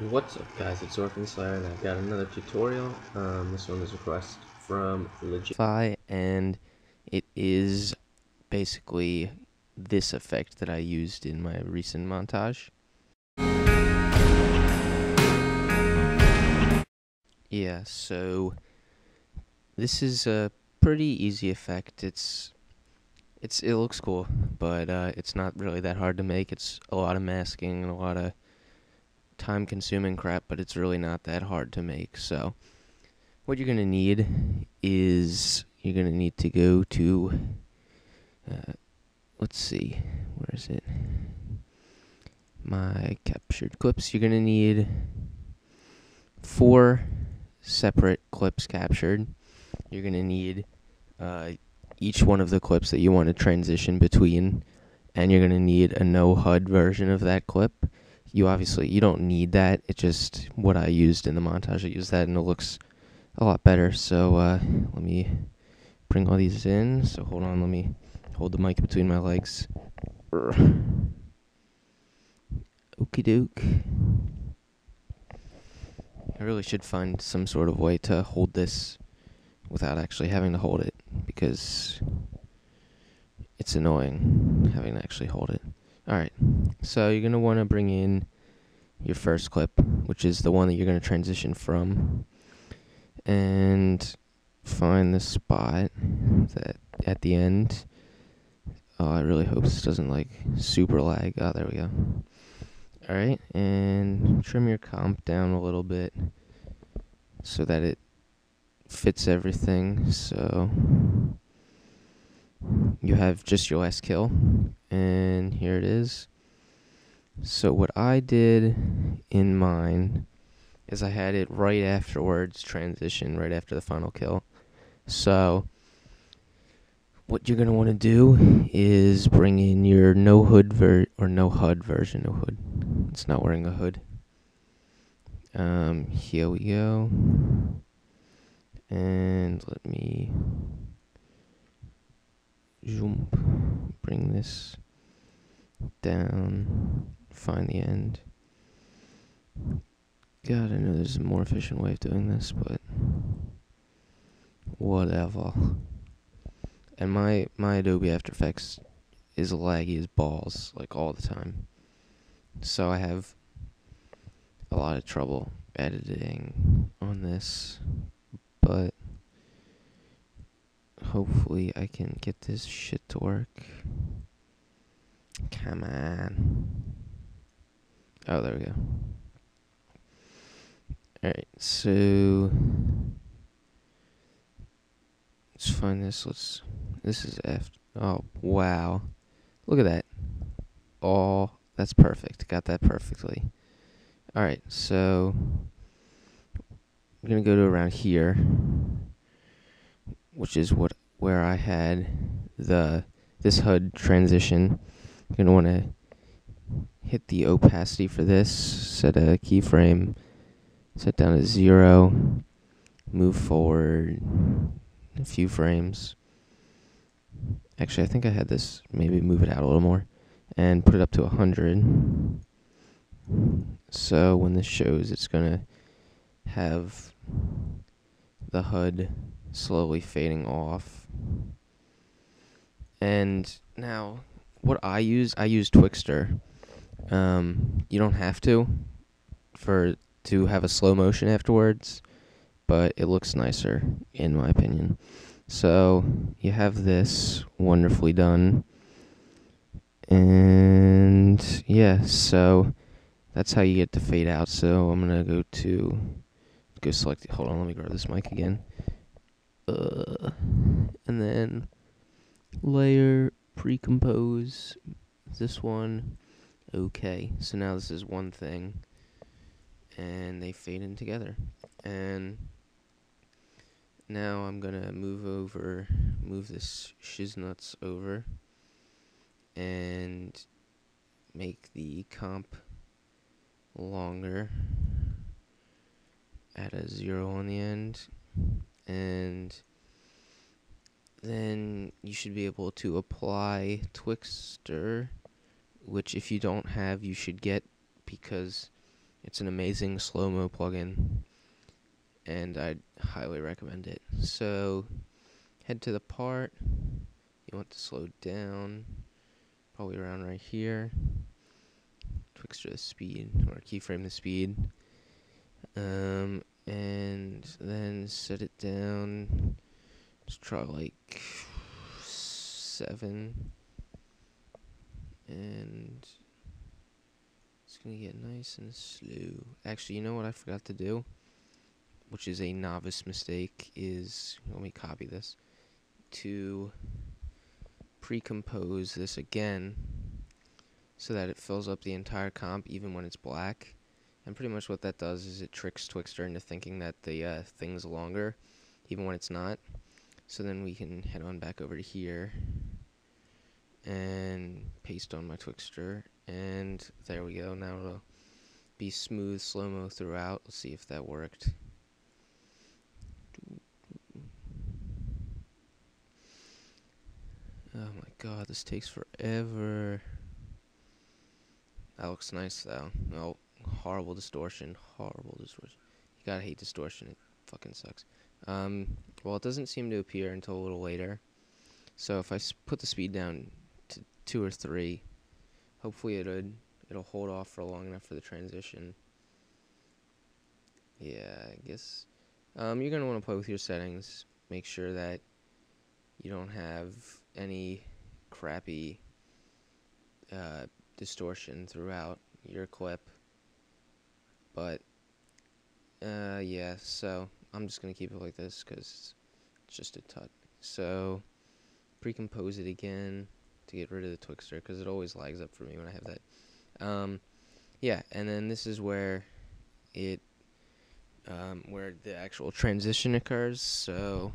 What's up guys, it's Orphan Slayer and I've got another tutorial. This one is a request from Legit, and it is basically this effect that I used in my recent montage. Yeah, so this is a pretty easy effect. It looks cool, but it's not really that hard to make. It's a lot of masking and a lot of time-consuming crap, but it's really not that hard to make. So what you're gonna need is you're gonna need to go to let's see, where is it? My captured clips. You're gonna need 4 separate clips captured. You're gonna need each one of the clips that you want to transition between, and you're gonna need a no HUD version of that clip. You don't need that. It's just what I used in the montage. I used that and it looks a lot better. So let me bring all these in. So hold on, let me hold the mic between my legs. Okie doke. I really should find some sort of way to hold this without actually having to hold it, because it's annoying having to actually hold it. Alright, so you're going to want to bring in your first clip, which is the one that you're going to transition from, and find the spot that at the end. Oh, I really hope this doesn't like super lag. Oh, there we go. Alright, and trim your comp down a little bit so that it fits everything. So you have just your last kill, and here it is. So what I did in mine is I had it right afterwards, transition right after the final kill. So what you're going to want to do is bring in your no HUD version. No HUD. It's not wearing a hood. Here we go. And let me bring this down, find the end. God, I know there's a more efficient way of doing this, but whatever. And my Adobe After Effects is laggy as balls, like all the time. So I have a lot of trouble editing on this, but hopefully I can get this shit to work. Come on. Oh, there we go. Alright, so let's find this. This is after. Oh, wow. Look at that. Oh, that's perfect. Got that perfectly. Alright, so I'm going to go to around here, which is where I had this HUD transition. You're going to want to hit the opacity for this, set a keyframe, set down to 0, move forward a few frames. Actually, I think I had this, maybe move it out a little more, and put it up to 100. So when this shows, it's going to have the HUD slowly fading off. And now, what I use Twixtor. You don't have to have a slow motion afterwards, but it looks nicer in my opinion. So you have this wonderfully done, and yeah, so that's how you get to fade out. So I'm gonna go select. Hold on, let me grab this mic again. And then layer, pre-compose this one. Okay, so now this is one thing, and they fade in together. And now I'm gonna move this shiznuts over, and make the comp longer. Add a 0 on the end, and then you should be able to apply Twixtor, which if you don't have, you should get, because It's an amazing slow-mo plugin, and I'd highly recommend it. So, head to the part. You want to slow down, probably around right here. Twixtor the speed, or keyframe the speed. And then set it down. Just try like 7. And it's gonna get nice and slow. Actually, you know what I forgot to do? Which is a novice mistake, is, let me copy this, to pre-compose this again so that it fills up the entire comp even when it's black. And pretty much what that does is it tricks Twixtor into thinking that the thing's longer even when it's not. So then we can head on back over to here and paste on my Twixtor, and there we go. Now it'll be smooth slow-mo throughout. Let's see if that worked. Oh my god, this takes forever. That looks nice though. No, horrible distortion. Horrible distortion. You gotta hate distortion. It fucking sucks. Well, it doesn't seem to appear until a little later. So if I put the speed down to 2 or 3, hopefully it'll hold off for long enough for the transition. Yeah, I guess you're gonna want to play with your settings. Make sure that you don't have any crappy distortion throughout your clip. But yeah, so I'm just gonna keep it like this because it's just a tut. So pre-compose it again to get rid of the Twixtor because it always lags up for me when I have that. Yeah, and then this is where it where the actual transition occurs. So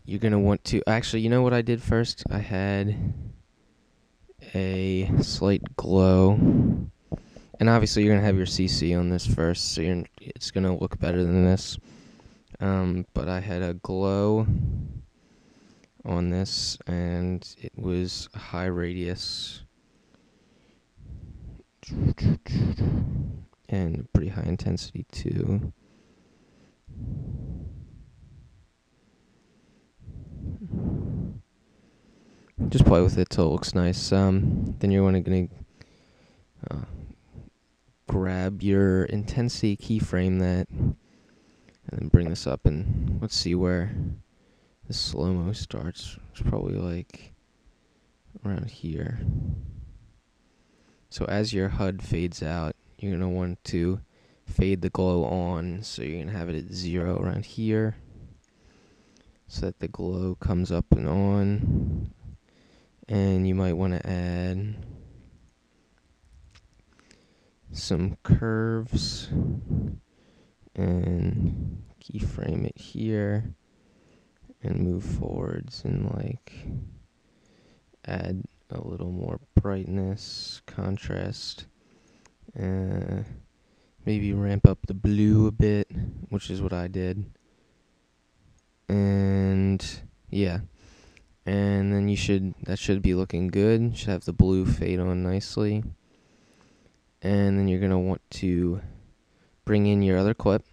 you're gonna want to actually, you know what I did first? I had a slight glow, and obviously you're gonna have your CC on this first, so it's gonna look better than this. But I had a glow on this, and it was a high radius and pretty high intensity too. Just play with it till it looks nice. Then you're gonna grab your intensity keyframe that, and then bring this up, and let's see where the slow-mo starts. It's probably like around here. So as your HUD fades out, you're gonna want to fade the glow on, so you're gonna have it at 0 around here, so that the glow comes up and on. And you might want to add some curves and keyframe it here and move forwards and like add a little more brightness, contrast, maybe ramp up the blue a bit, which is what I did. And yeah, and then that should be looking good. Should have the blue fade on nicely. And then you're gonna want to bring in your other clip,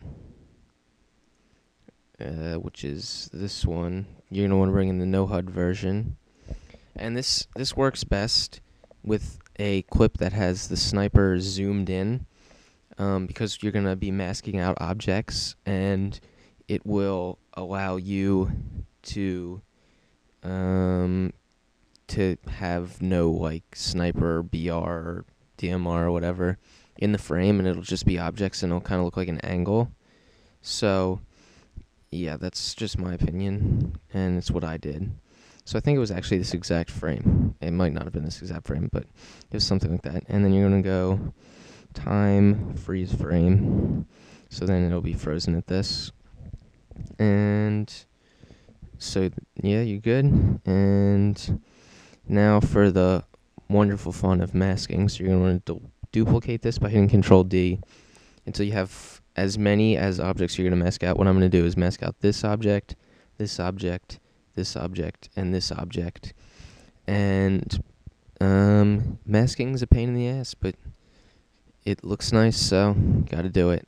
which is this one. You're gonna want to bring in the no HUD version, and this works best with a clip that has the sniper zoomed in, because you're gonna be masking out objects, and it will allow you to have no like sniper BR or DMR or whatever in the frame, and it'll just be objects, and it'll kind of look like an angle. So yeah, that's just my opinion, and it's what I did. So I think it was actually this exact frame. It might not have been this exact frame, but it was something like that. And then you're gonna go time freeze frame, so then it'll be frozen at this. And so yeah, you're good. And now for the wonderful fun of masking. So you're going to want to duplicate this by hitting Control D until you have as many as objects you're going to mask out. What I'm going to do is mask out this object, this object, this object, and this object. And masking is a pain in the ass, but it looks nice, so gotta do it.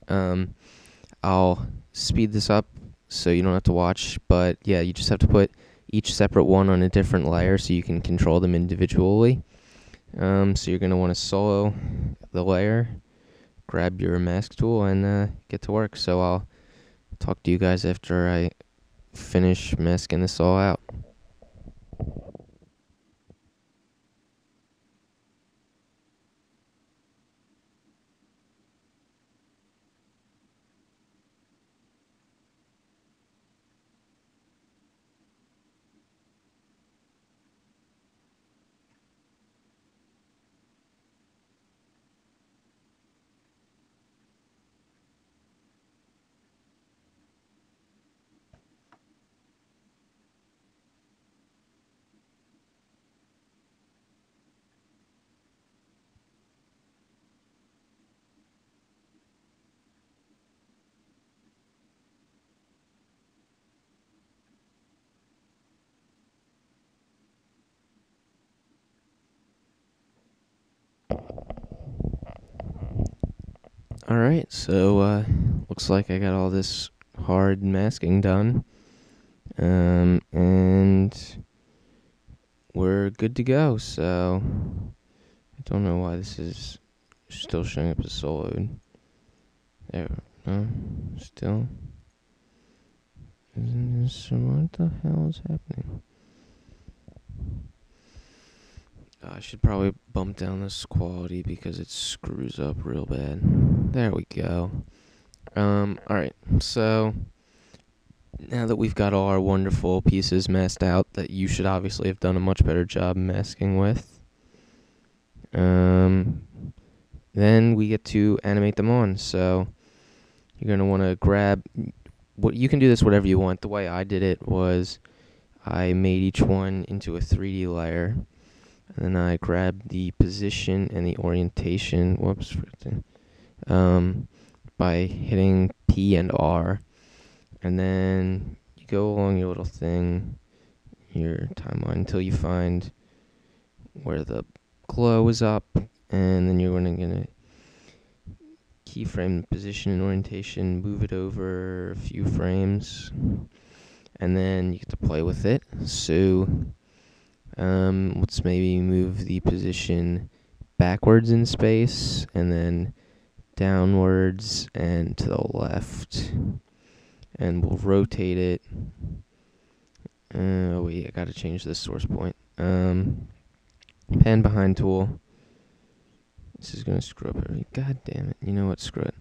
I'll speed this up so you don't have to watch, but yeah, you just have to put each separate one on a different layer so you can control them individually. So you're gonna want to solo the layer, grab your mask tool, and get to work. So I'll talk to you guys after I finish masking this all out. Alright, so looks like I got all this hard masking done. And we're good to go. So I don't know why this is still showing up as soloed. There, no, still. Isn't this, what the hell is happening? I should probably bump down this quality because it screws up real bad. There we go. Alright, so now that we've got all our wonderful pieces masked out that you should obviously have done a much better job masking with, then we get to animate them on. So you're going to want to grab, you can do this whatever you want. The way I did it was I made each one into a 3D layer, and then I grabbed the position and the orientation, by hitting P and R, and then you go along your little thing, your timeline, until you find where the glow is up, and then you're gonna keyframe the position and orientation, move it over a few frames, and then you get to play with it. So let's maybe move the position backwards in space, and then downwards and to the left, and we'll rotate it. Oh wait, I gotta change this source point. Pan behind tool. This is gonna screw up everything. God damn it. You know what? Screw it.